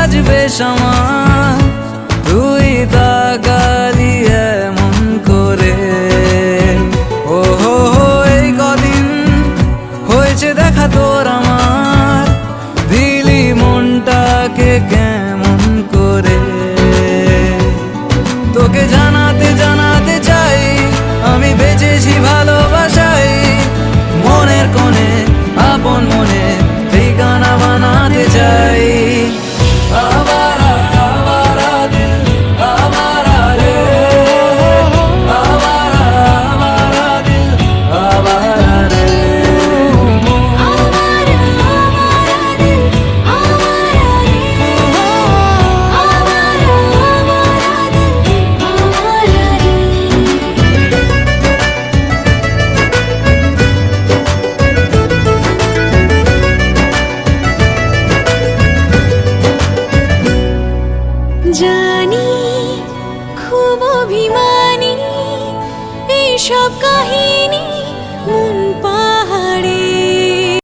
আজ বেশ আমার তুই তাকালি এমন করে। ও হো হো এই কদিন হয়েছে দেখা তোর আমার, দিলি মনটাকে কেমন করে। তোকে জানাতে জানাতে চাই আমি বেঁচেছি ভালোবাসাই, মনের কোণে আপন মনে ঠিকানা বানাতে চাই। আবারা আবারা দিল আবারা রে, আবারা আবারা দিল আবারা রে। आवारा आवारा दिल आवारा रे, आवारा आवारा दिल आवारा रे। জানি খুব অভিমানী এইসব কাহিনী